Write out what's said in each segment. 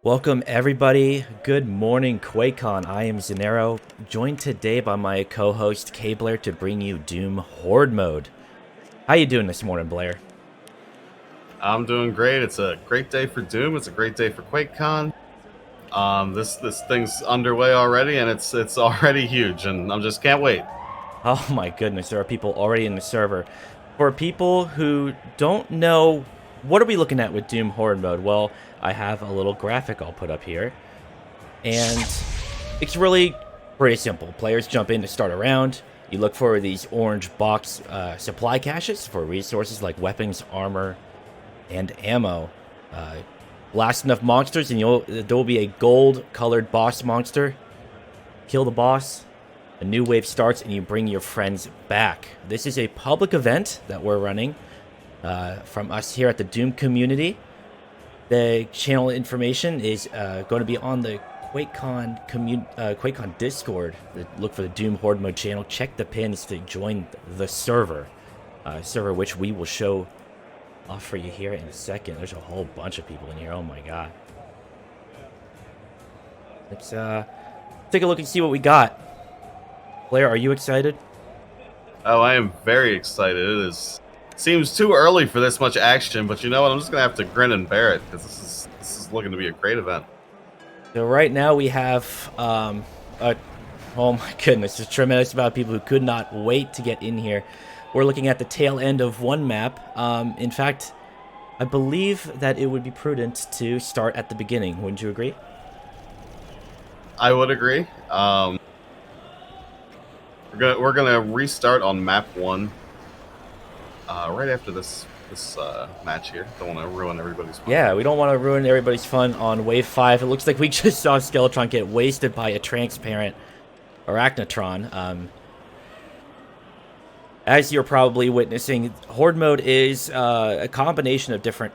Welcome everybody. Good morning, QuakeCon. I am Zanero, joined today by my co-host K Blair to bring you Doom Horde Mode. How you doing this morning, Blair? I'm doing great. It's a great day for Doom. It's a great day for QuakeCon. This thing's underway already, and it's already huge, and I just can't wait. Oh my goodness, there are people already in the server. For people who don't know, what are we looking at with Doom Horde Mode? Well, I have a little graphic I'll put up here. And it's really pretty simple. Players jump in to start a round. You look for these orange box supply caches for resources like weapons, armor, and ammo. Blast enough monsters and there will be a gold-colored boss monster. Kill the boss. A new wave starts and you bring your friends back. This is a public event that we're running from us here at the Doom Community. The channel information is going to be on the QuakeCon Discord. Look for the Doom Horde Mode channel. Check the pins to join the server, which we will show off for you here in a second. There's a whole bunch of people in here. Oh my god. Let's take a look and see what we got. Blair, are you excited? Oh, I am very excited. Seems too early for this much action, but you know what? I'm just gonna have to grin and bear it because this is looking to be a great event. So right now we have oh my goodness, a tremendous amount of people who could not wait to get in here. We're looking at the tail end of one map. In fact, I believe that it would be prudent to start at the beginning. Wouldn't you agree? I would agree. We're gonna restart on map 1 right after this match here. Don't want to ruin everybody's fun. Yeah, we don't want to ruin everybody's fun on wave 5. It looks like we just saw Skeletron get wasted by a transparent Arachnotron. As you're probably witnessing, Horde Mode is a combination of different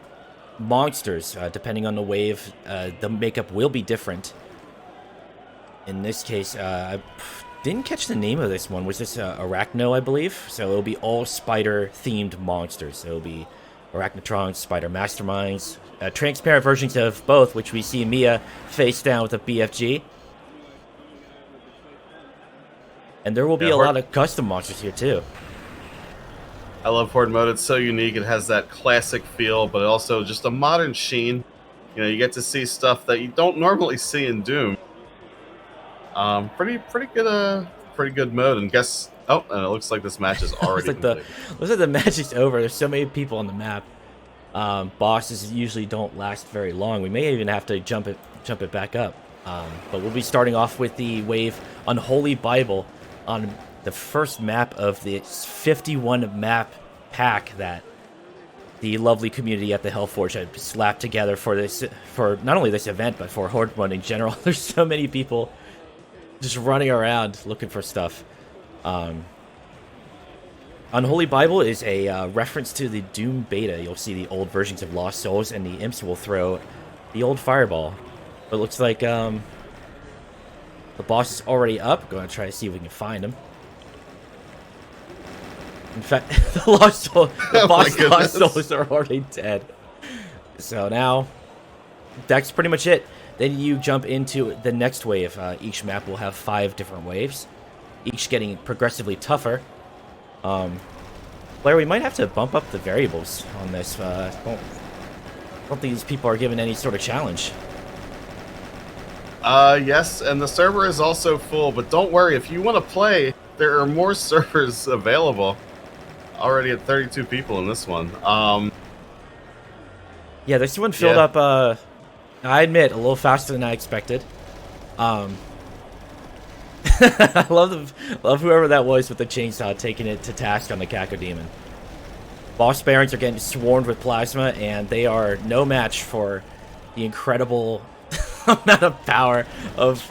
monsters. Depending on the wave, the makeup will be different. In this case, I didn't catch the name of this one. Was this Arachno, I believe? So it'll be all spider-themed monsters. So it'll be Arachnotrons, Spider Masterminds, transparent versions of both, which we see Mia face down with a BFG. And there will be a lot of custom monsters here, too. I love Horde Mode. It's so unique. It has that classic feel, but also just a modern sheen. You know, you get to see stuff that you don't normally see in Doom. Pretty good mode. And guess, and it looks like this match is already looks like the match is over. There's so many people on the map. Bosses usually don't last very long. We may even have to jump it back up. But we'll be starting off with the wave Unholy Bible on the first map of the 51 map pack that the lovely community at the Hellforge had slapped together for not only this event but for Horde Mode in general. There's so many people just running around looking for stuff. Unholy Bible is a reference to the Doom beta. You'll see the old versions of Lost Souls, and the imps will throw the old fireball. But it looks like the boss is already up. Going to try to see if we can find him. In fact, the Lost Souls are already dead. So now, that's pretty much it. Then you jump into the next wave. Each map will have 5 different waves, each getting progressively tougher. Blair, we might have to bump up the variables on this. I don't think these people are given any sort of challenge. Yes, and the server is also full, but don't worry, if you want to play, there are more servers available. Already at 32 people in this one. Yeah, this one filled up, I admit, a little faster than I expected. I love whoever that was with the chainsaw taking it to task on the Cacodemon. Boss barons are getting swarmed with plasma, and they are no match for the incredible amount of power of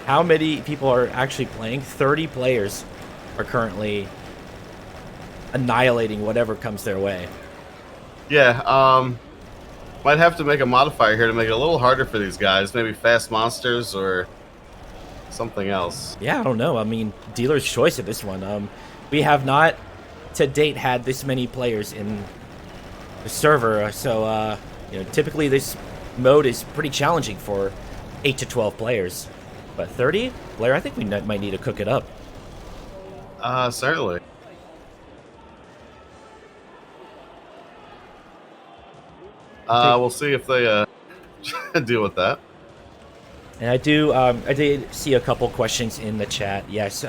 how many people are actually playing. 30 players are currently annihilating whatever comes their way. Yeah, might have to make a modifier here to make it a little harder for these guys. Maybe fast monsters or something else. Yeah, I don't know. I mean, dealer's choice at this one. We have not, to date, had this many players in the server. So, typically this mode is pretty challenging for 8 to 12 players. But 30? Blair, I think we might need to cook it up. Certainly. We'll see if they deal with that. And I did see a couple questions in the chat. Yes,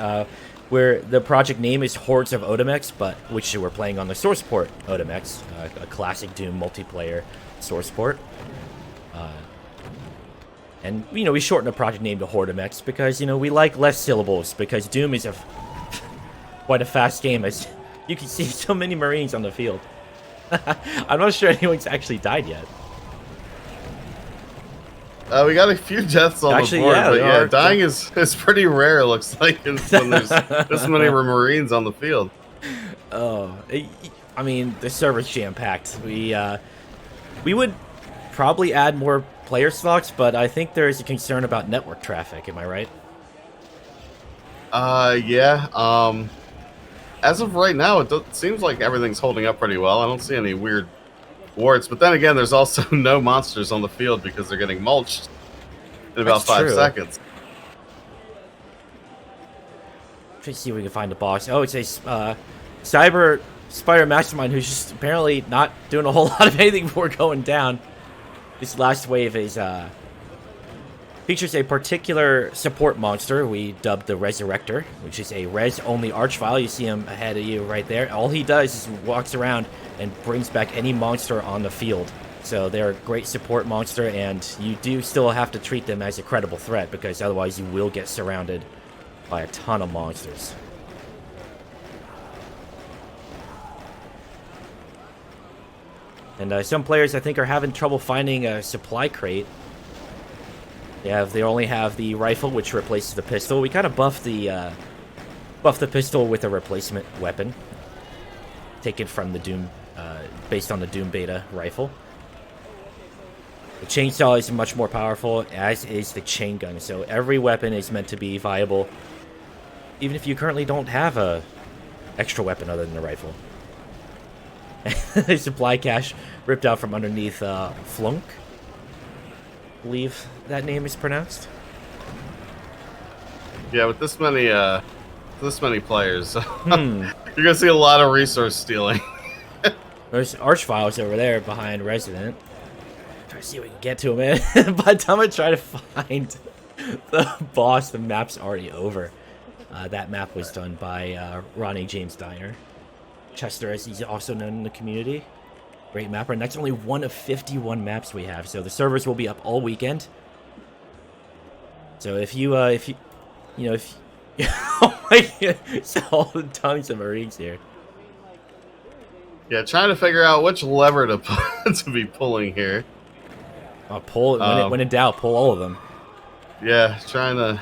where the project name is Hordes of Odomex, but which we're playing on the source port Odomex, a classic Doom multiplayer source port. And we shortened the project name to Hordemex because we like less syllables, because Doom is quite a fast game, as you can see so many Marines on the field. I'm not sure anyone's actually died yet. We got a few deaths on the board, but yeah, dying is pretty rare, it looks like, when there's this many Marines on the field. Oh, I mean, the server's jam-packed. We would probably add more player slots, but I think there is a concern about network traffic, am I right? Yeah. As of right now, it seems like everything's holding up pretty well. I don't see any weird warts, but then again, there's also no monsters on the field because they're getting mulched in about 5 seconds. Let's see if we can find a boss. Oh, it's a Cyber Spider Mastermind who's just apparently not doing a whole lot of anything before going down. This last wave is features a particular support monster we dubbed the Resurrector, which is a res-only archvile. You see him ahead of you right there. All he does is walks around and brings back any monster on the field. So they're a great support monster, and you do still have to treat them as a credible threat, because otherwise you will get surrounded by a ton of monsters. And some players, I think, are having trouble finding a supply crate. They only have the rifle, which replaces the pistol. We kind of buffed the pistol with a replacement weapon, taken from the Doom, based on the Doom beta rifle. The chainsaw is much more powerful, as is the chain gun. So every weapon is meant to be viable, even if you currently don't have a extra weapon other than the rifle. The supply cache ripped out from underneath Flunk. I believe that name is pronounced. Yeah, with this many players, you're gonna see a lot of resource stealing. There's archviles over there behind Resident. Try to see if we can get to him, man. By the time I try to find the boss, the map's already over. That map was done by Ronnie James Diner. Chester, as he's also known in the community. Great mapper, and that's only one of 51 maps we have, so the servers will be up all weekend. So if you oh my god, it's all tons of Marines here. Yeah, trying to figure out which lever to be pulling here. Pull when in doubt, pull all of them. Yeah, trying to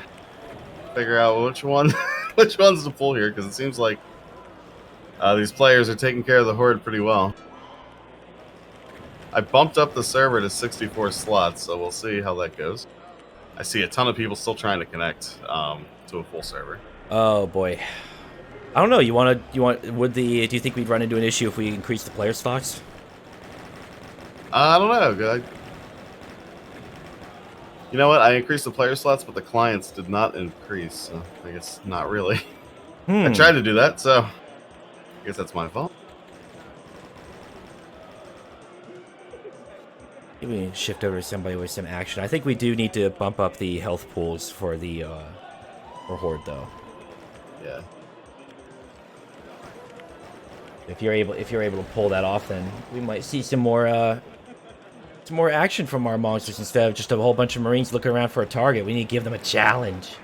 figure out which ones to pull here, because it seems like these players are taking care of the Horde pretty well. I bumped up the server to 64 slots, so we'll see how that goes. I see a ton of people still trying to connect to a full server. Oh boy, I don't know. Do you think we'd run into an issue if we increase the player slots? I don't know. You know what? I increased the player slots, but the clients did not increase. So I guess not really. I tried to do that, so I guess that's my fault. Maybe we can shift over to somebody with some action. I think we do need to bump up the health pools for the for Horde, though. Yeah. If you're able to pull that off, then we might see some more action from our monsters instead of just a whole bunch of Marines looking around for a target. We need to give them a challenge.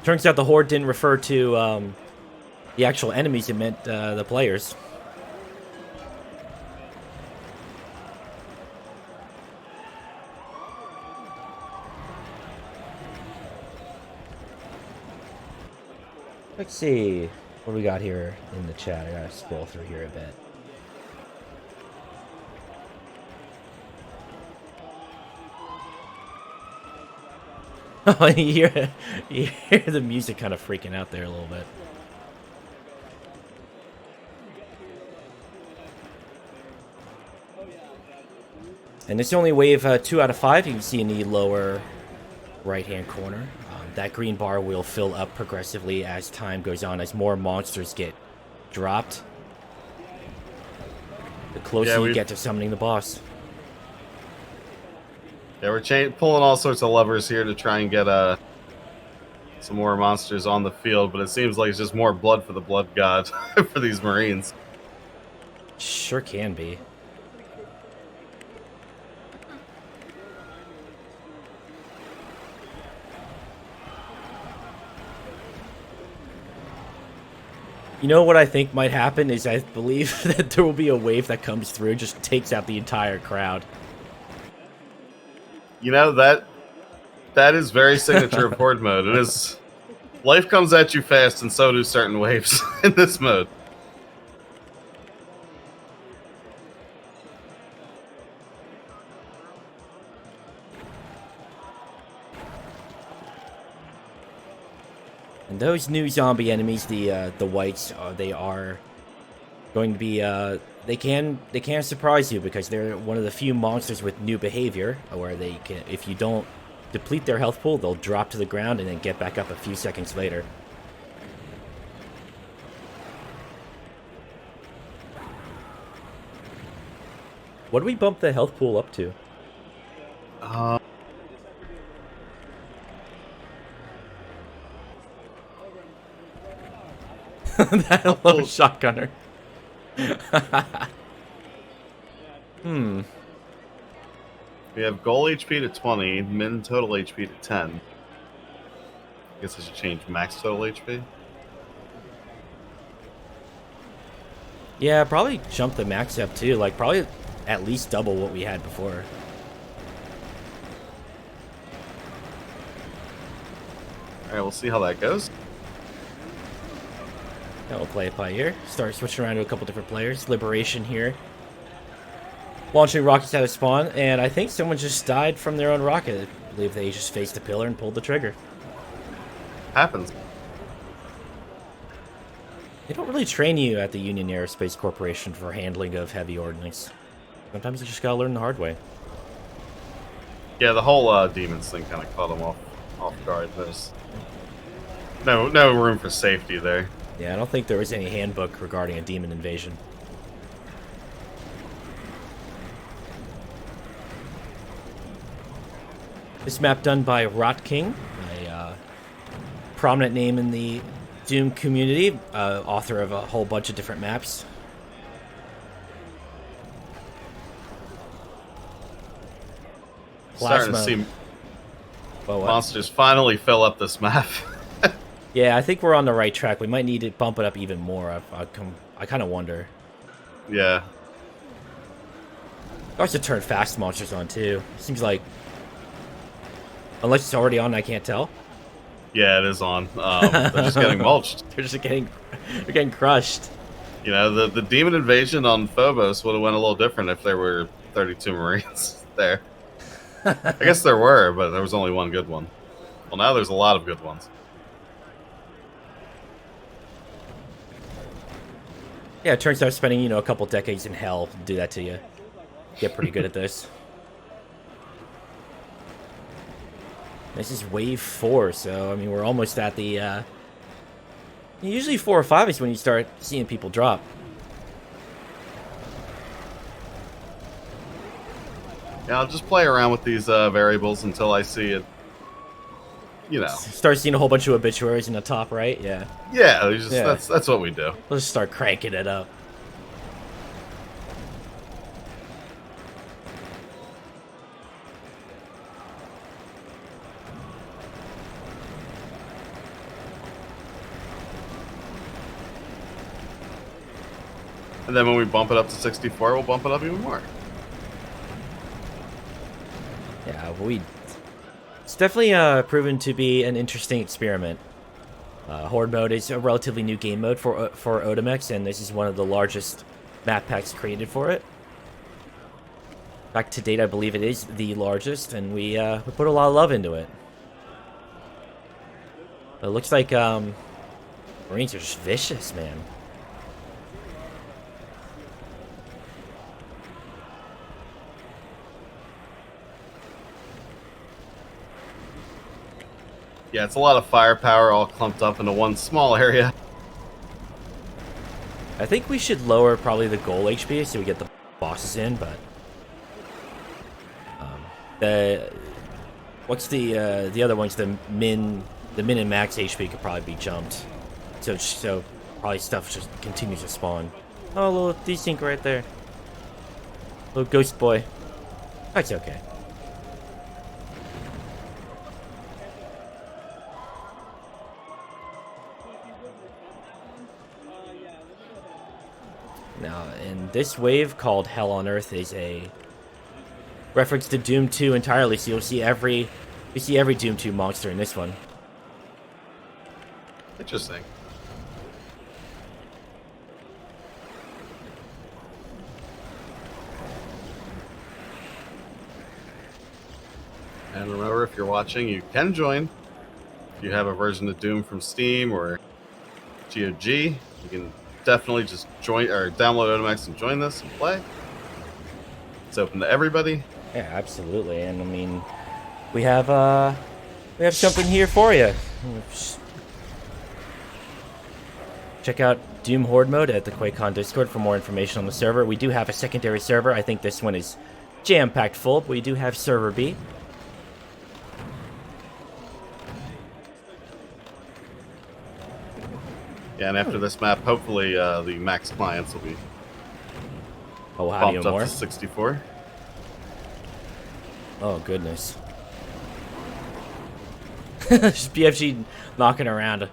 Turns out the Horde didn't refer to the actual enemies, it meant the players. Let's see what we got here in the chat. I gotta scroll through here a bit. Oh, you hear the music kind of freaking out there a little bit. And it's only wave 2 out of 5. You can see in the lower right-hand corner. That green bar will fill up progressively as time goes on, as more monsters get dropped. The closer you get to summoning the boss. Yeah, we're pulling all sorts of levers here to try and get some more monsters on the field, but it seems like it's just more blood for the blood god for these Marines. Sure can be. You know what I think might happen is I believe that there will be a wave that comes through, just takes out the entire crowd. You know, that is very signature of Horde Mode. It is... Life comes at you fast, and so do certain waves in this mode. And those new zombie enemies, the whites, they are going to be they can surprise you because they're one of the few monsters with new behavior where they can, if you don't deplete their health pool, they'll drop to the ground and then get back up a few seconds later. What do we bump the health pool up to? That little shotgunner. We have goal HP to 20, min total HP to 10. I guess I should change max total HP. Yeah, probably jump the max up too. Like, probably at least double what we had before. Alright, we'll see how that goes. Now we'll play it by ear. Start switching around to a couple different players. Liberation here. Launching rockets out of spawn, and I think someone just died from their own rocket. I believe they just faced a pillar and pulled the trigger. Happens. They don't really train you at the Union Aerospace Corporation for handling of heavy ordnance. Sometimes you just gotta learn the hard way. Yeah, the whole demons thing kind of caught them off guard. There's no room for safety there. Yeah, I don't think there was any handbook regarding a demon invasion. This map done by Rot King, a prominent name in the Doom community, author of a whole bunch of different maps. Starting to see Well, monsters finally fill up this map. Yeah, I think we're on the right track. We might need to bump it up even more. I kind of wonder. Yeah. I also turn fast monsters on too. Seems like, unless it's already on, I can't tell. Yeah, it is on. They're just getting mulched. They're getting crushed. You know, the demon invasion on Phobos would have went a little different if there were 32 Marines there. I guess there were, but there was only one good one. Well, now there's a lot of good ones. Yeah, it turns out spending, a couple decades in hell do that to you. Get pretty good at this. This is wave 4, so, I mean, we're almost at the, usually 4 or 5 is when you start seeing people drop. Yeah, I'll just play around with these variables until I see it, Start seeing a whole bunch of obituaries in the top right, yeah. Yeah, that's what we do. Let's just start cranking it up. And then when we bump it up to 64, we'll bump it up even more. Yeah, it's definitely proven to be an interesting experiment. Horde Mode is a relatively new game mode for Odomex, and this is one of the largest map packs created for it. In fact, to date, I believe it is the largest, and we put a lot of love into it. But it looks like Marines are just vicious, man. Yeah, it's a lot of firepower all clumped up into one small area. I think we should lower probably the goal HP so we get the bosses in, but the what's the other ones? The min and max HP could probably be jumped, so probably stuff just continues to spawn. Oh, a little desync right there, little ghost boy. That's okay. Now, and this wave called Hell on Earth is a reference to Doom 2 entirely, so you see every Doom 2 monster in this one. Interesting. And remember, if you're watching, you can join. If you have a version of Doom from Steam or GOG, you can definitely just join or download Otomax and join this and play. It's open to everybody. Yeah, absolutely. And I mean, we have something here for you. Check out Doom Horde Mode at the QuakeCon Discord for more information on the server. We do have a secondary server. I think this one is jam-packed full, but we do have server B. Yeah, and after this map, hopefully the max clients will be bumped up to 64. Oh, goodness. Just BFG knocking around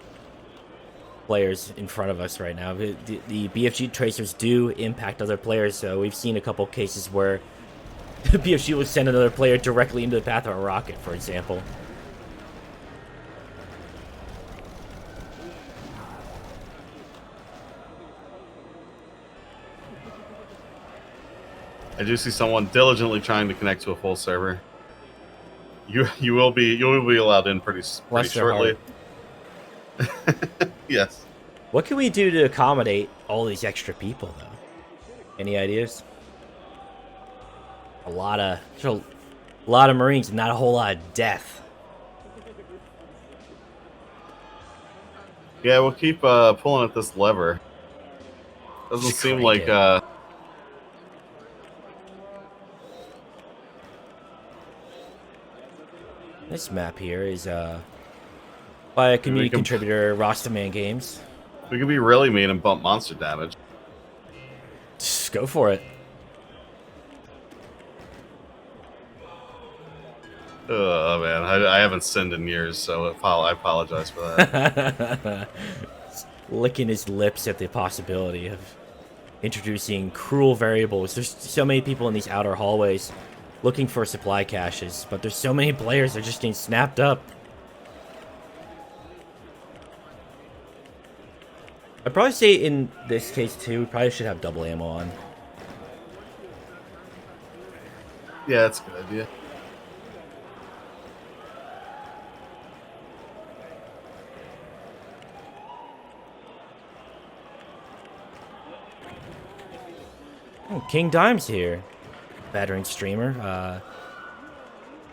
players in front of us right now. The BFG tracers do impact other players, so we've seen a couple cases where BFG will send another player directly into the path of a rocket, for example. I do see someone diligently trying to connect to a full server. You will be allowed in pretty shortly. Yes. What can we do to accommodate all these extra people, though? Any ideas? There's a lot of Marines and not a whole lot of death. Yeah, we'll keep pulling at this lever. Doesn't Just seem crank like it. This map here is by a community contributor, Rostaman Games. we could be really mean and bump monster damage. Just go for it. Oh man, I haven't sinned in years, so I apologize for that. Licking his lips at the possibility of introducing cruel variables. There's so many people in these outer hallways looking for supply caches, but there's so many players that are just getting snapped up. I'd probably say in this case too, we probably should have double ammo on. Yeah, that's a good idea. Oh, King Dime's here. Battering streamer.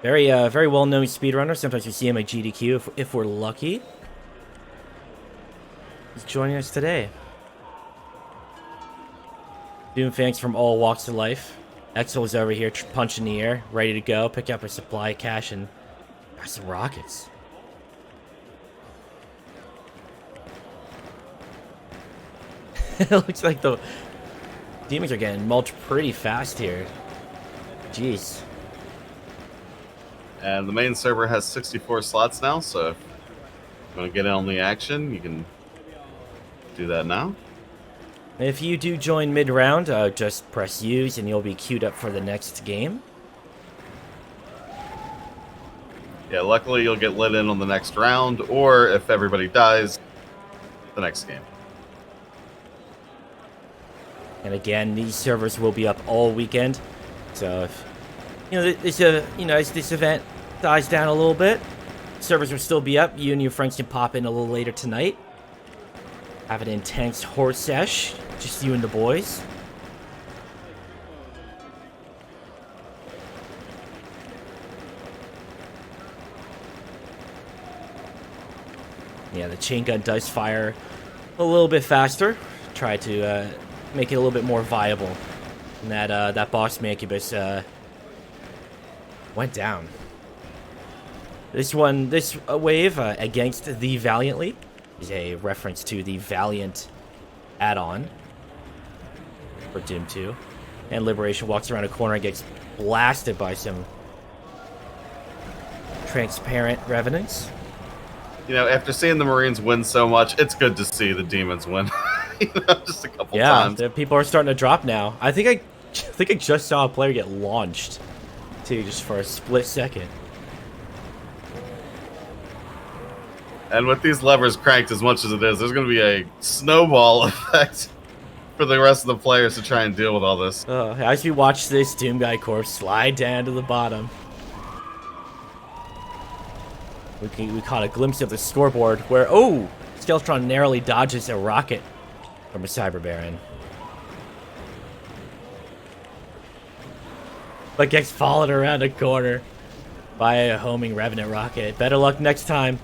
Very well-known speedrunner. Sometimes we see him at GDQ if we're lucky. He's joining us today. Doom fans from all walks of life. Exel is over here punching the air, ready to go, pick up a supply cache and got some rockets. It looks like the demons are getting mulched pretty fast here. Jeez. And the main server has 64 slots now, so if you want to get in on the action, you can do that now. If you do join mid-round, just press use and you'll be queued up for the next game. Yeah, luckily you'll get lit in on the next round, or if everybody dies, the next game. And again, these servers will be up all weekend. So if as this event dies down a little bit, servers will still be up. You and your friends can pop in a little later tonight. Have an intense horde sesh, just you and the boys. Yeah, the chain gun does fire a little bit faster. Try to make it a little bit more viable. And that boss Mancubus went down. This wave against the Valiantly is a reference to the Valiant add-on for Doom 2. And Liberation walks around a corner and gets blasted by some transparent revenants. You know, after seeing the Marines win so much, it's good to see the demons win. You know, just a couple times. Yeah, people are starting to drop now. I think I just saw a player get launched, too, just for a split second. And with these levers cranked as much as it is, there's going to be a snowball effect for the rest of the players to try and deal with all this. As we watch this Doom Guy corpse slide down to the bottom, we caught a glimpse of the scoreboard where, Skeletron narrowly dodges a rocket from a Cyber Baron. But gets followed around a corner by a homing Revenant rocket. Better luck next time.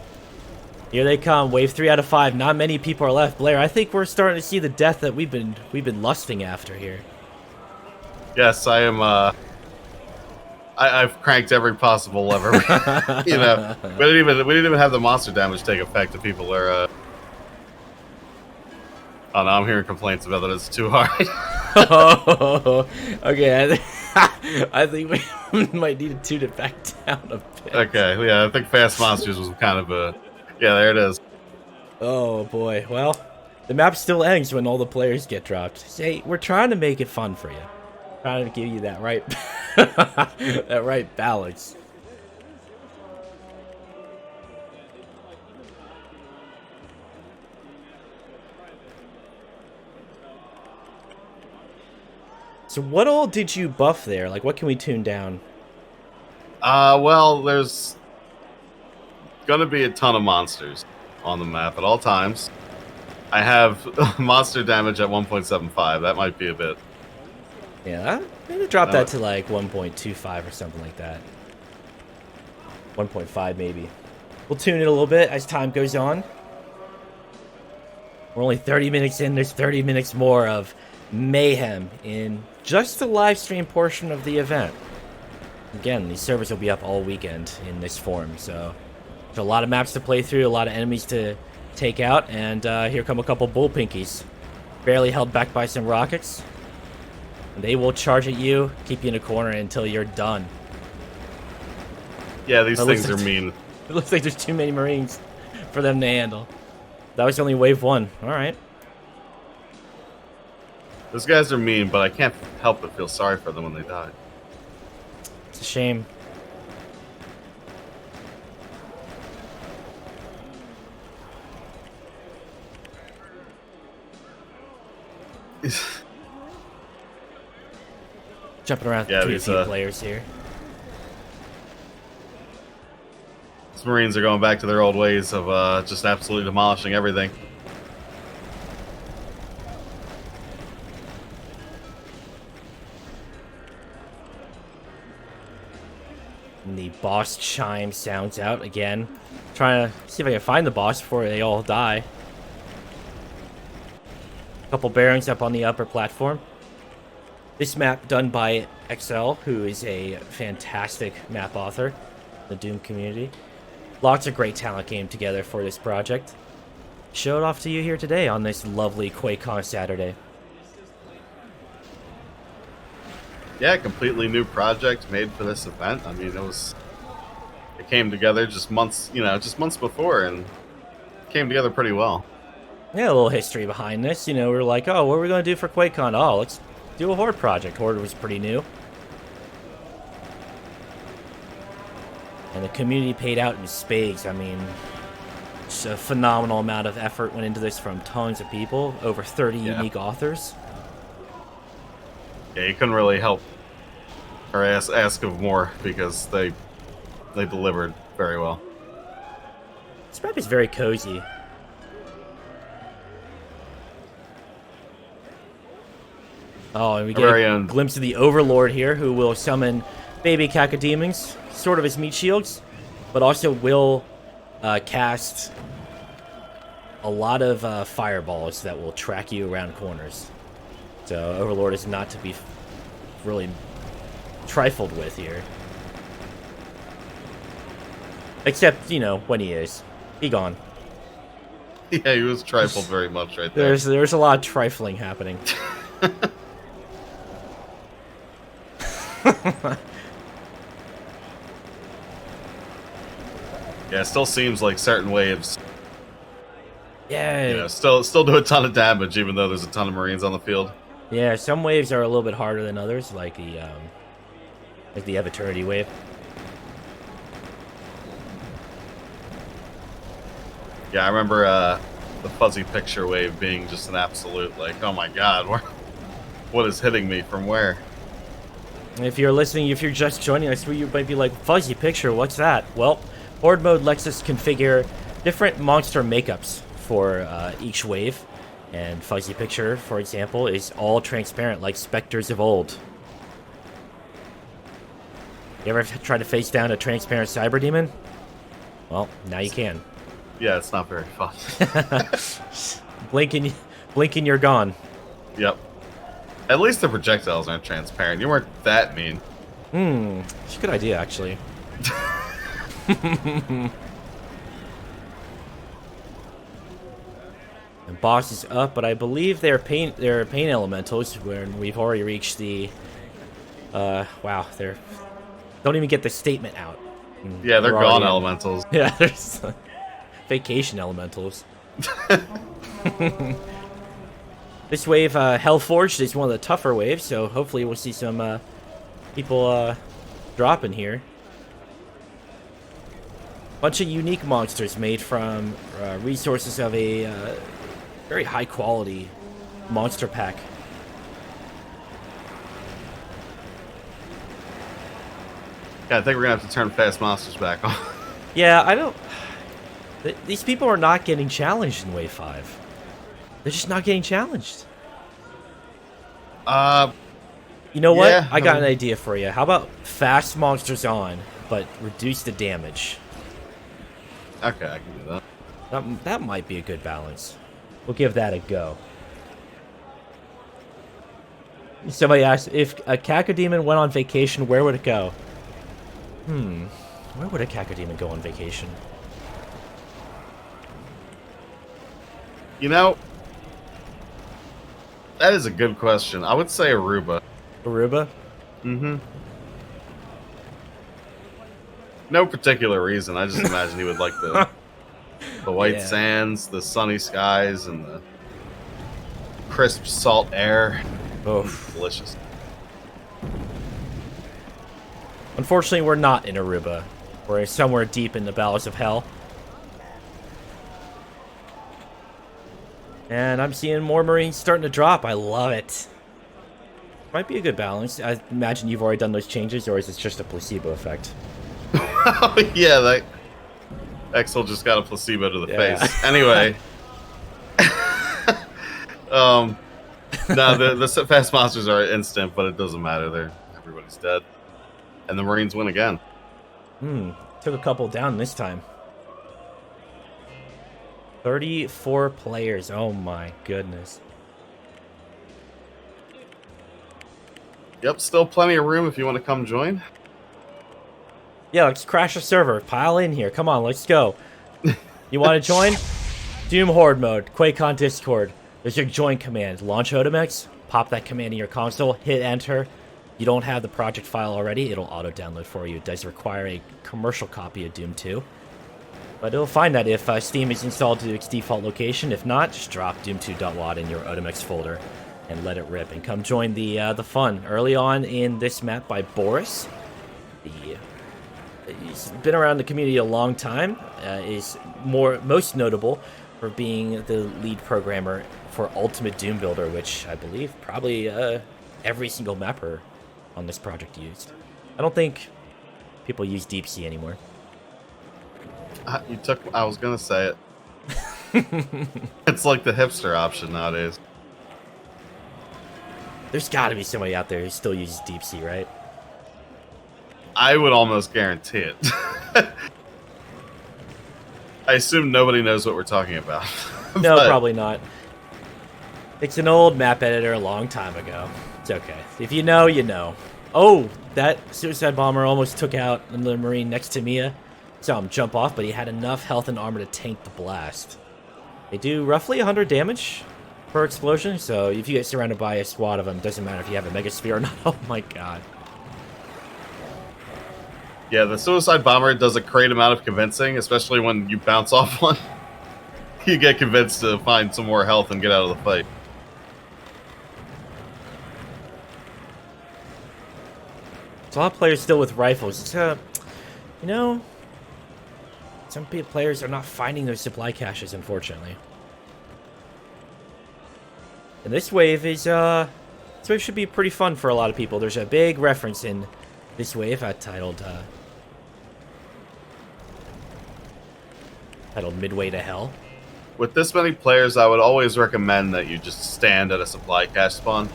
Here they come, wave 3 out of 5. Not many people are left. Blair, I think we're starting to see the death that we've been lusting after here. Yes, I am. I've cranked every possible lever. You know, we didn't even have the monster damage take effect. If people are. Oh no, I'm hearing complaints about that it's too hard. Okay. I think we might need to tune it back down a bit. Okay, yeah, I think Fast Monsters was kind of a. Yeah, there it is. Oh boy, well, the map still ends when all the players get dropped. Say, we're trying to make it fun for you. Trying to give you that right, that right balance. So what all did you buff there? Like, what can we tune down? Well, there's gonna be a ton of monsters on the map at all times. I have monster damage at 1.75. That might be a bit. Yeah, maybe drop that to like 1.25 or something like that. 1.5 maybe. We'll tune it a little bit as time goes on. We're only 30 minutes in. There's 30 minutes more of mayhem in just the live stream portion of the event. Again, these servers will be up all weekend in this form, so there's a lot of maps to play through, a lot of enemies to take out, and here come a couple bull pinkies, barely held back by some rockets. And they will charge at you, keep you in a corner until you're done. Yeah, these things are mean. It looks like there's too many Marines for them to handle. That was only wave 1. All right. Those guys are mean, but I can't help but feel sorry for them when they die. It's a shame. Jumping around between a few players here. These Marines are going back to their old ways of just absolutely demolishing everything. And the boss chime sounds out again. Trying to see if I can find the boss before they all die. A couple bearings up on the upper platform. This map done by XL, who is a fantastic map author in the Doom community. Lots of great talent came together for this project. Show it off to you here today on this lovely QuakeCon Saturday. Yeah, completely new project made for this event. I mean, it came together just months before, and came together pretty well. Yeah, a little history behind this. You know, we were like, oh, what are we going to do for QuakeCon? Oh, let's do a Horde project. Horde was pretty new. And the community paid out in spades. I mean, it's a phenomenal amount of effort went into this from tons of people, over 30 unique authors. Yeah, you couldn't really help or ask of more because they delivered very well. This map is very cozy. Oh, and we get a glimpse of the Overlord here, who will summon baby cacodemons, sort of as meat shields, but also will cast a lot of fireballs that will track you around corners. So Overlord is not to be really trifled with here. Except, you know, when he is. Be gone. Yeah, he was trifled very much right there. There's a lot of trifling happening. Yeah, it still seems like certain waves, Yeah. you know, still do a ton of damage, even though there's a ton of Marines on the field. Yeah, some waves are a little bit harder than others, like the Ebb Eternity wave. Yeah, I remember the fuzzy picture wave being just an absolute, like, oh my god, what is hitting me from where? If you're listening, if you're just joining us, you might be like, fuzzy picture, what's that? Well, Horde Mode lets us configure different monster makeups for each wave. And fuzzy picture, for example, is all transparent like specters of old. You ever try to face down a transparent cyber demon? Well, now you can. Yeah, it's not very fun. Blinking, you're gone. Yep. At least the projectiles aren't transparent. You weren't that mean. It's a good idea, actually. And boss is up, but I believe they're pain elementals when we've already reached the wow, they're don't even get the statement out. Yeah, they're gone elementals. Yeah, there's vacation elementals. This wave, Hellforged, is one of the tougher waves, so hopefully we'll see some people dropping here. Bunch of unique monsters made from resources of a very high quality monster pack. Yeah, I think we're gonna have to turn fast monsters back on. Yeah, I don't. These people are not getting challenged in Wave 5. They're just not getting challenged. You know what? Yeah, I got an idea for you. How about fast monsters on, but reduce the damage? Okay, I can do that. That might be a good balance. We'll give that a go. Somebody asked, if a Cacodemon went on vacation, where would it go? Where would a Cacodemon go on vacation? You know, that is a good question. I would say Aruba. Aruba? Mm-hmm. No particular reason. I just imagine he would like the white sands, the sunny skies, and the crisp salt air. Oh, delicious. Unfortunately, we're not in Aruba. We're somewhere deep in the bowels of hell. And I'm seeing more Marines starting to drop. I love it. Might be a good balance. I imagine you've already done those changes, or is it just a placebo effect? Yeah, that Axel just got a placebo to the face. Anyway. No, the fast monsters are instant, but it doesn't matter. Everybody's dead. And the Marines win again. Took a couple down this time. 34 players. Oh my goodness. Yep, still plenty of room if you want to come join. Yeah, let's crash a server. Pile in here. Come on, let's go. You want to join? Doom Horde Mode. QuakeCon Discord. There's your join command. Launch Odomex. Pop that command in your console. Hit enter. You don't have the project file already, it'll auto-download for you. It does require a commercial copy of Doom 2. But it'll find that if Steam is installed to its default location. If not, just drop doom2.wad in your Odomex folder and let it rip. And come join the fun. Early on in this map by Boris. He's been around the community a long time. Is most notable for being the lead programmer for Ultimate Doom Builder, which I believe probably every single mapper on this project used. I don't think people use Deep Sea anymore. I was gonna say it. It's like the hipster option nowadays. There's gotta be somebody out there who still uses Deep Sea, right? I would almost guarantee it. I assume nobody knows what we're talking about. No, But probably not. It's an old map editor a long time ago. It's okay. If you know, you know. Oh, that suicide bomber almost took out the Marine next to Mia. Saw him jump off, but he had enough health and armor to tank the blast. They do roughly 100 damage per explosion, so if you get surrounded by a squad of them, doesn't matter if you have a mega sphere or not. Oh my god. yeah, the suicide bomber does a great amount of convincing, especially when you bounce off one. You get convinced to find some more health and get out of the fight. There's a lot of players still with rifles. It's, you know, some players are not finding those supply caches, unfortunately. And this wave is, this wave should be pretty fun for a lot of people. There's a big reference in this wave titled Midway to Hell. With this many players, I would always recommend that you just stand at a supply cache spawn.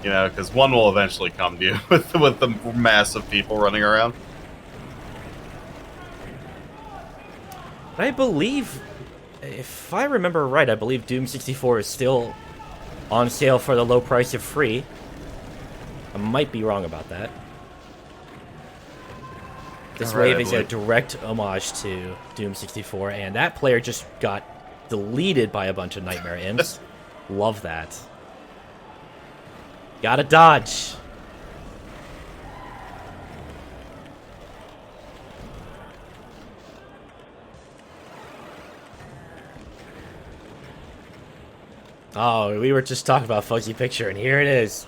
You know, because one will eventually come to you with the mass of people running around. I believe, if I remember right, I believe Doom 64 is still on sale for the low price of free. I might be wrong about that. This wave is a direct homage to Doom 64, and that player just got deleted by a bunch of Nightmare Imps. Love that. Gotta dodge. Oh, we were just talking about Fuzzy Picture, and here it is.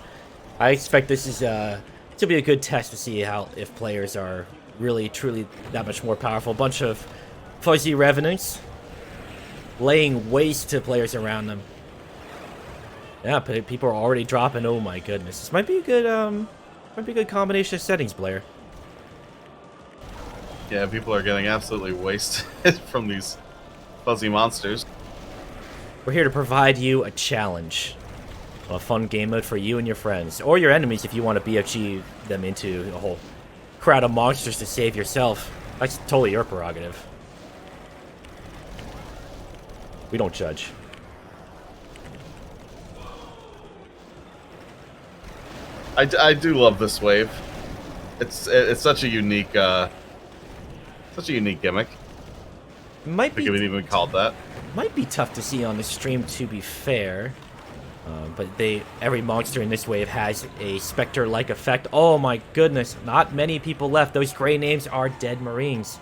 I expect this is to be a good test to see how if players are really, truly that much more powerful. A bunch of Fuzzy Revenants laying waste to players around them. Yeah, people are already dropping. Oh my goodness, this might be a good combination of settings, Blair. Yeah, people are getting absolutely wasted from these fuzzy monsters. We're here to provide you a challenge, a fun game mode for you and your friends, or your enemies if you want to BFG them into a whole crowd of monsters to save yourself. That's totally your prerogative. We don't judge. I do love this wave. It's such a unique gimmick. Might I be think it even called that. might be tough to see on the stream, to be fair. But every monster in this wave has a specter-like effect. Oh my goodness, not many people left. Those gray names are dead Marines.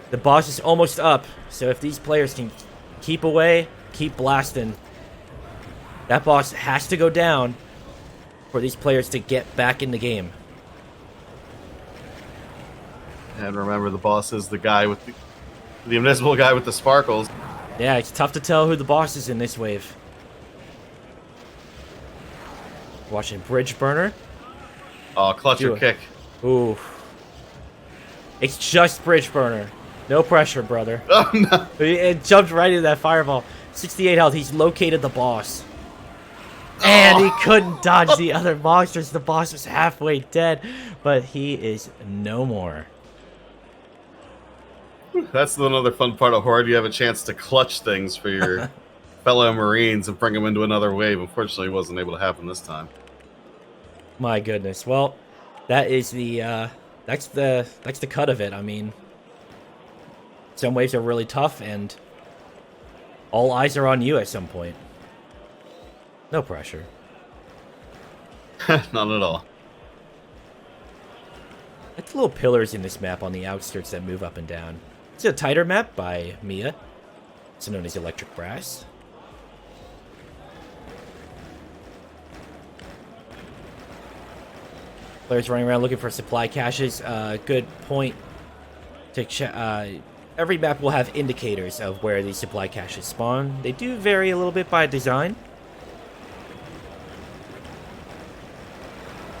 The boss is almost up, so if these players can keep away, keep blasting, that boss has to go down for these players to get back in the game. And remember, the boss is the guy with the invisible guy with the sparkles. Yeah, it's tough to tell who the boss is in this wave. Watching Bridge Burner. Oh, clutch Do or it. kick. Ooh. It's just Bridge Burner. No pressure, brother. Oh, no. It jumped right into that fireball. 68 health. He's located the boss. And he couldn't dodge the other monsters. The boss was halfway dead, but he is no more. That's another fun part of Horde. You have a chance to clutch things for your fellow Marines and bring them into another wave. Unfortunately, it wasn't able to happen this time. My goodness. Well, that is the that's the cut of it. I mean, some waves are really tough, and all eyes are on you at some point. No pressure. Not at all. Like the little pillars in this map on the outskirts that move up and down. It's a tighter map by Mia. It's known as Electric Brass. Players running around looking for supply caches. Good point to check. Every map will have indicators of where these supply caches spawn. They do vary a little bit by design.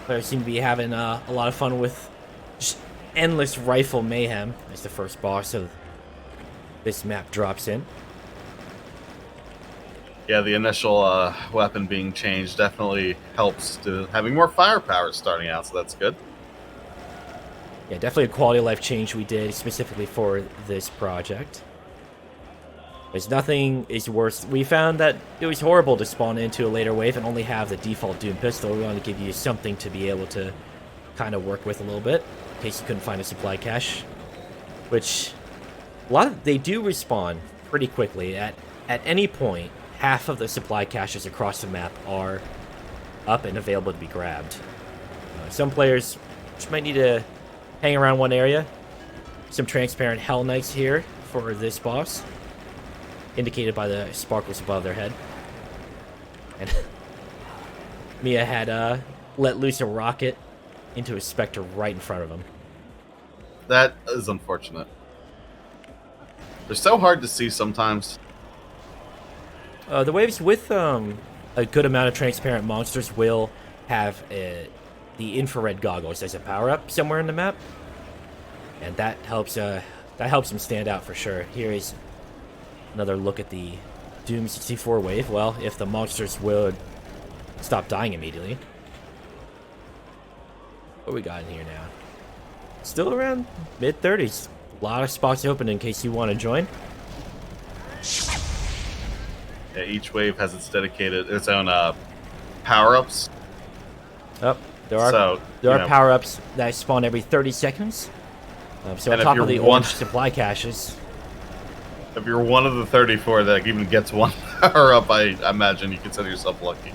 Players seem to be having a lot of fun with just endless rifle mayhem as the first boss of this map drops in. Yeah, the initial weapon being changed definitely helps to having more firepower starting out, so that's good. Yeah, definitely a quality of life change we did specifically for this project. There's nothing is worse. We found that it was horrible to spawn into a later wave and only have the default Doom pistol. We wanted to give you something to be able to kind of work with a little bit, in case you couldn't find a supply cache. Which, they do respawn pretty quickly. At any point, half of the supply caches across the map are up and available to be grabbed. Some players just might need to hang around one area. Some transparent Hell Knights here for this boss, indicated by the sparkles above their head. And Mia had let loose a rocket into a Spectre right in front of him. That is unfortunate. They're so hard to see sometimes. The waves with a good amount of transparent monsters will have the infrared goggles as a power-up somewhere in the map, and that helps them stand out for sure. Here is another look at the Doom 64 wave. Well, if the monsters would stop dying immediately. What we got in here now? Still around mid-30s. A lot of spots open in case you want to join. Yeah, each wave has its own power-ups. Oh, there are power-ups that spawn every 30 seconds. So on top of the orange supply caches. If you're one of the 34 that even gets one power-up, I imagine you consider yourself lucky.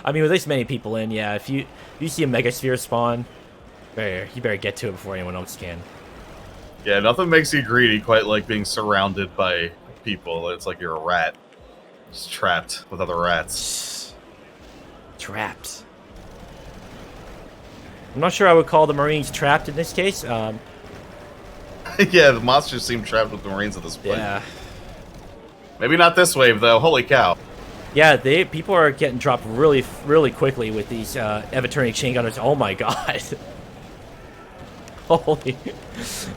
I mean, with this many people in, yeah, if you see a Megasphere spawn, you better get to it before anyone else can. Yeah, nothing makes you greedy quite like being surrounded by people. It's like you're a rat. Just trapped with other rats. Trapped. I'm not sure I would call the Marines trapped in this case. Yeah, the monsters seem trapped with the Marines at this point. Yeah. Maybe not this wave, though. Holy cow. Yeah, people are getting dropped really, really quickly with these Evaturning chain gunners. Oh my god. Holy.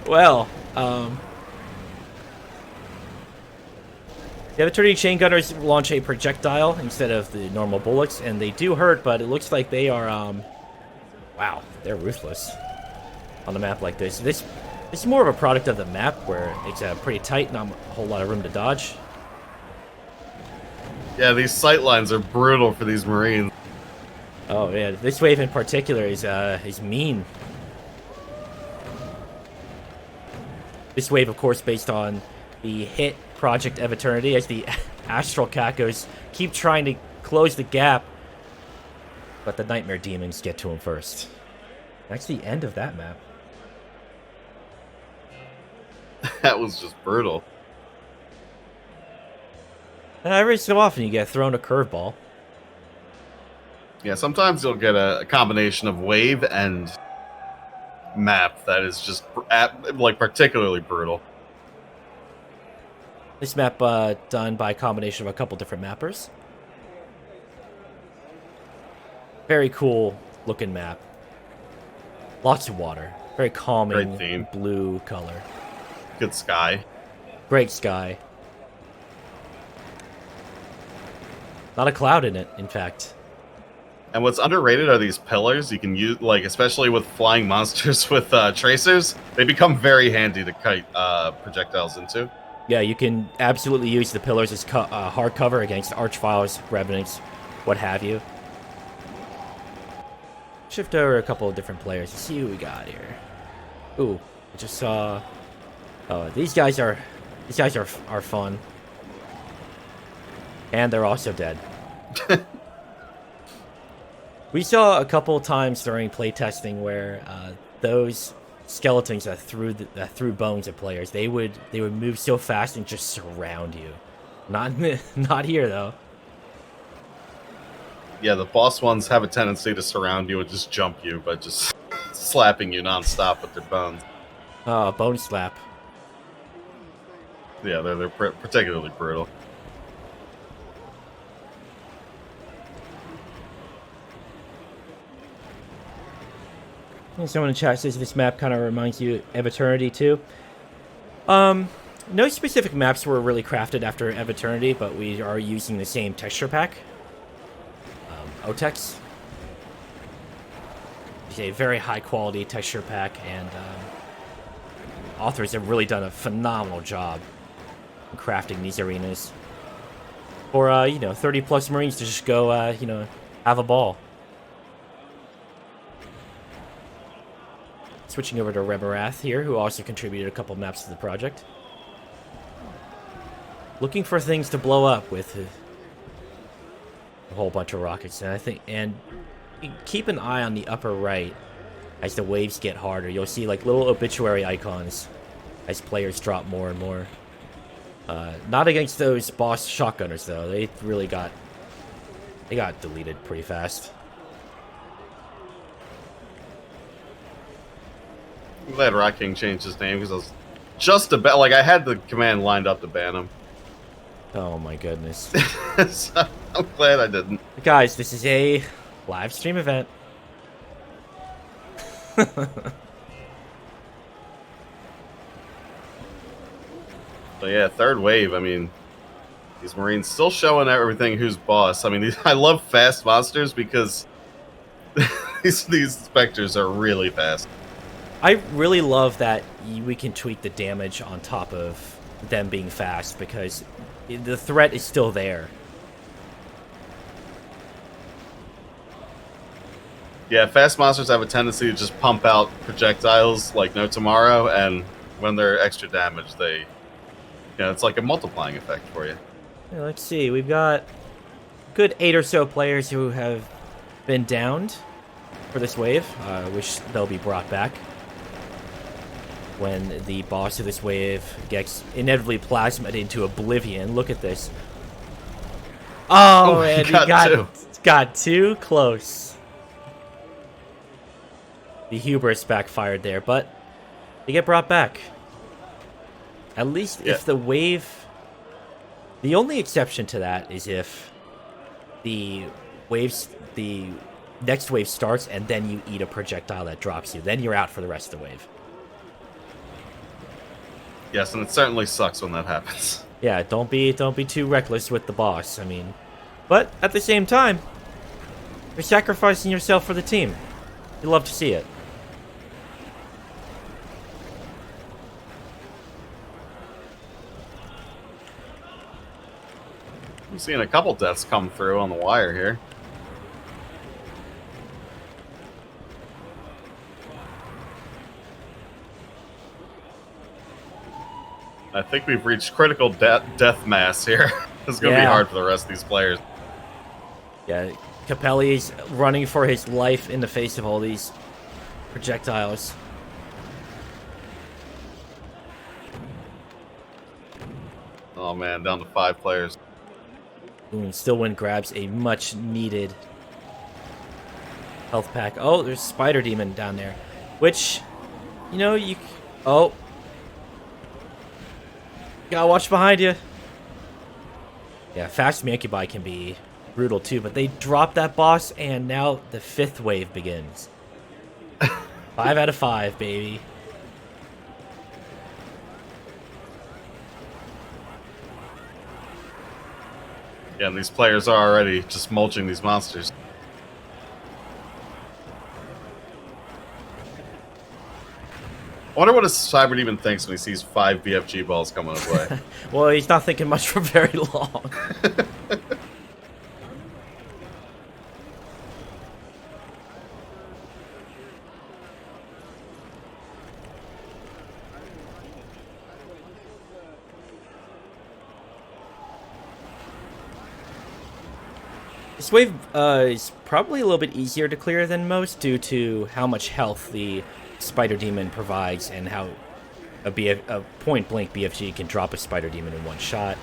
Well, the Evaturning chain gunners launch a projectile instead of the normal bullets, and they do hurt, but it looks like they are, wow, they're ruthless on a map like this. This is more of a product of the map, where it's pretty tight, not a whole lot of room to dodge. Yeah, these sight lines are brutal for these Marines. Oh yeah, this wave in particular is mean. This wave, of course, based on the hit Project of Eternity, as the Astral Cacos keep trying to close the gap, but the Nightmare Demons get to him first. That's the end of that map. That was just brutal. And every so often you get thrown a curveball. Yeah, sometimes you'll get a combination of wave and map that is just like particularly brutal. This map done by a combination of a couple different mappers. Very cool looking map. Lots of water. Very calming blue color. Good sky. Great sky. Not a cloud in it, in fact. And what's underrated are these pillars. You can use, like, especially with flying monsters with tracers, they become very handy to kite projectiles into. Yeah, you can absolutely use the pillars as hard cover against Archviles, Revenants, what have you. Shift over a couple of different players to see who we got here. Ooh, I just saw. Oh, these guys are fun, and they're also dead. We saw a couple of times during playtesting where those skeletons that threw bones at players, they would move so fast and just surround you. Not here though. Yeah, the boss ones have a tendency to surround you and just jump you, but just slapping you nonstop with their bones. Oh, bone slap. Yeah, they're particularly brutal. And someone in chat says this map kind of reminds you of Eternity too. No specific maps were really crafted after Eternity, but we are using the same texture pack. Otex. It's a very high quality texture pack, and authors have really done a phenomenal job crafting these arenas for, you know, 30+ Marines to just go, you know, have a ball. Switching over to Rebarath here, who also contributed a couple maps to the project. Looking for things to blow up with a whole bunch of rockets, and keep an eye on the upper right as the waves get harder. You'll see like little obituary icons as players drop more and more. Not against those boss shotgunners though. They got deleted pretty fast. I'm glad Rock King changed his name because I was just about like I had the command lined up to ban him. Oh my goodness. So, I'm glad I didn't. Guys, this is a live stream event. So yeah, third wave. I mean, these Marines still showing everything who's boss. I mean, I love fast monsters because these Spectres are really fast. I really love that we can tweak the damage on top of them being fast because the threat is still there. Yeah, fast monsters have a tendency to just pump out projectiles like no tomorrow, and when they're extra damage, they, you know, it's like a multiplying effect for you. Yeah, let's see, we've got a good 8 or so players who have been downed for this wave, which they'll be brought back when the boss of this wave gets inevitably plasmaed into oblivion. Look at this. Oh, and he got too close. The hubris backfired there, but they get brought back. At least if the wave... The only exception to that is if the next wave starts and then you eat a projectile that drops you. Then you're out for the rest of the wave. Yes, and it certainly sucks when that happens. Yeah, don't be too reckless with the boss. I mean, but at the same time, you're sacrificing yourself for the team. You love to see it. I'm seeing a couple deaths come through on the wire here. I think we've reached critical death mass here. It's going to be hard for the rest of these players. Yeah, Capelli's running for his life in the face of all these projectiles. Oh man, down to 5 players. Ooh, and Stillwind grabs a much needed health pack. Oh, there's Spider Demon down there. Which, you know, you... Oh. Gotta watch behind you. Yeah, fast Mancubi can be brutal too, but they drop that boss, and now the 5th wave begins. 5 out of 5, baby. Yeah, and these players are already just mulching these monsters. I wonder what a Cyber Demon thinks when he sees 5 BFG balls coming his way. Well, he's not thinking much for very long. This wave is probably a little bit easier to clear than most due to how much health the Spider Demon provides and how a point-blank BFG can drop a Spider Demon in one shot.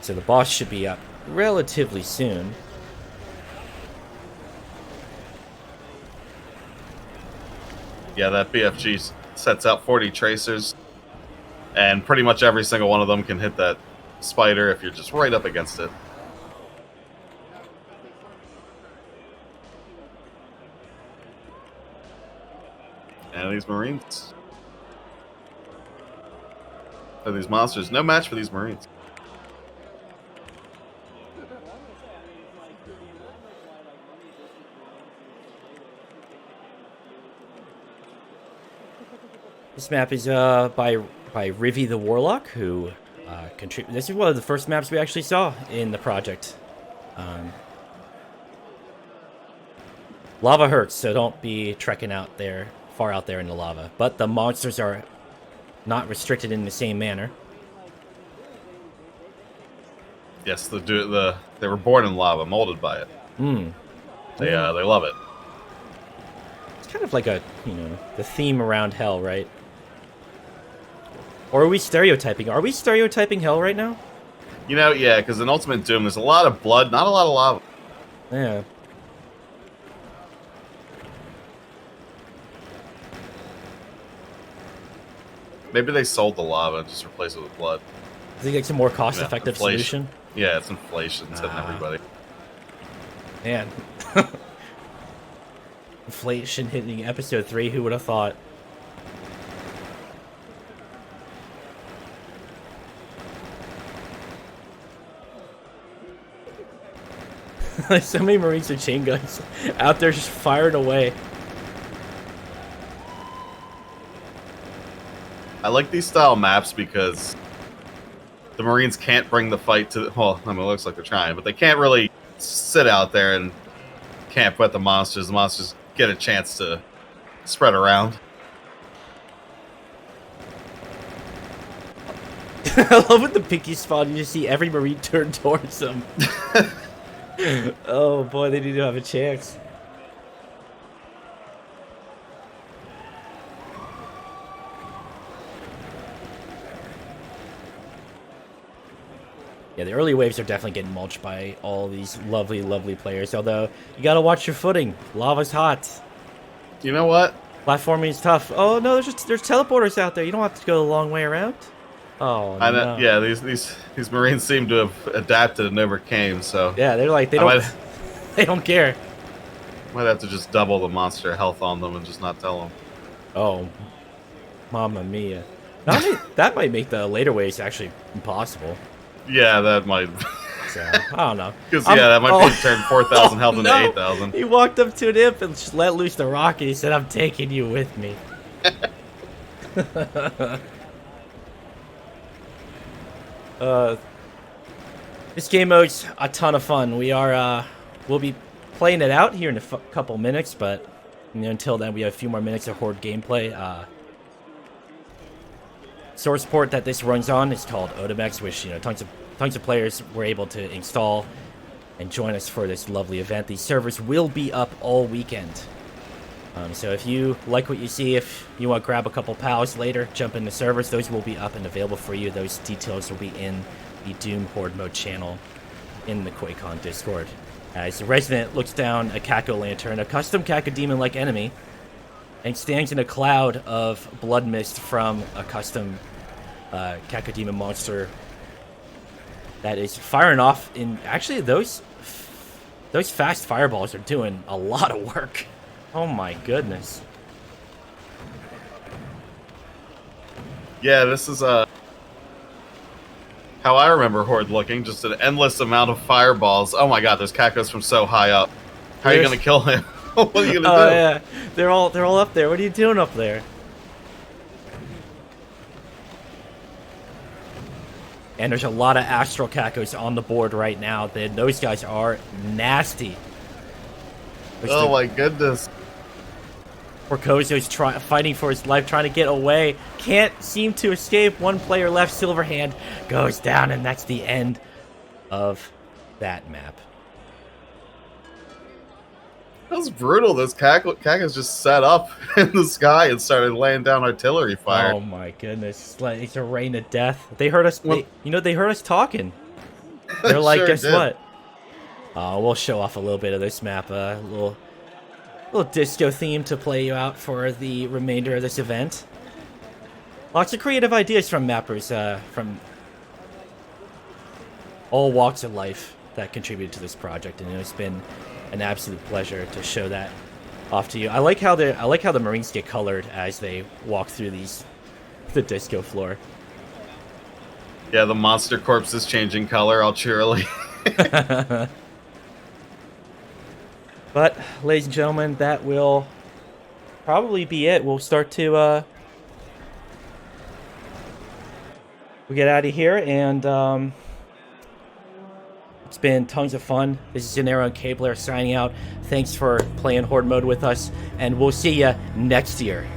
So the boss should be up relatively soon. Yeah, that BFG sets out 40 tracers, and pretty much every single one of them can hit that spider if you're just right up against it. And these Marines. For these monsters. No match for these Marines. This map is by by Rivi the Warlock, who contributed. This is one of the first maps we actually saw in the project. Lava hurts, so don't be trekking out there, far out there in the lava. But the monsters are not restricted in the same manner. Yes, they were born in lava, molded by it. They love it. It's kind of like a, the theme around hell, right? Or are we stereotyping? Are we stereotyping hell right now? Yeah, because in Ultimate Doom, there's a lot of blood, not a lot of lava. Yeah. Maybe they sold the lava and just replaced it with blood. I think it's a more cost-effective solution. Yeah, it's inflation. It's hitting everybody. Man. Inflation hitting episode 3, who would have thought? So many Marines with chain guns out there just firing away. I like these style maps because the Marines can't bring the fight to... Well, I mean, it looks like they're trying, but they can't really sit out there and camp with the monsters. The monsters get a chance to spread around. I love with the pinky spawn, you just see every Marine turn towards them. Oh boy, they need to have a chance. Yeah, the early waves are definitely getting mulched by all these lovely, lovely players. Although, you gotta watch your footing. Lava's hot. You know what? Platforming is tough. Oh no, there's teleporters out there. You don't have to go the long way around. Oh I know, no. yeah, these Marines seem to have adapted and overcame. So yeah, they're like they don't care. Might have to just double the monster health on them and just not tell them. Oh, mamma mia! That might make the later waves actually impossible. Yeah, that might. So, I don't know. Because that might be turn 4,000 health into no. 8,000. He walked up to an imp and just let loose the rocket. He said, "I'm taking you with me." This game mode's a ton of fun. We'll be playing it out here in a couple minutes, but until then, we have a few more minutes of Horde gameplay. Source port that this runs on is called Odomex, which tons of players were able to install and join us for this lovely event. These servers will be up all weekend. So if you like what you see, if you want to grab a couple pals later, jump in the servers, those will be up and available for you. Those details will be in the Doom Horde Mode channel in the QuakeCon Discord. As the Resident looks down a Caco Lantern, a custom Cacodemon-like enemy, and stands in a cloud of blood mist from a custom Cacodemon monster that is firing off in... Actually, those fast fireballs are doing a lot of work. Oh my goodness. Yeah, this is how I remember Horde looking. Just an endless amount of fireballs. Oh my god, there's Cacos from so high up. How are you gonna kill him? What are you gonna do? Oh yeah, they're all up there. What are you doing up there? And there's a lot of Astral Cacos on the board right now. Those guys are nasty. Oh my goodness. Porcozo's fighting for his life, trying to get away. Can't seem to escape. One player left. Silverhand goes down, and that's the end of that map. That was brutal. Those Cacos just set up in the sky and started laying down artillery fire. Oh my goodness. It's a rain of death. They heard us, they heard us talking. They're like, Sure guess did. what? We'll show off a little bit of this map. A little disco theme to play you out for the remainder of this event. Lots of creative ideas from mappers from all walks of life that contributed to this project, and it's been an absolute pleasure to show that off to you. I like how the Marines get colored as they walk through the disco floor. Yeah, the monster corpse is changing color all cheerily. But, ladies and gentlemen, that will probably be it. We'll start to we get out of here, and it's been tons of fun. This is Gennaro and Cabler signing out. Thanks for playing Horde Mode with us, and we'll see you next year.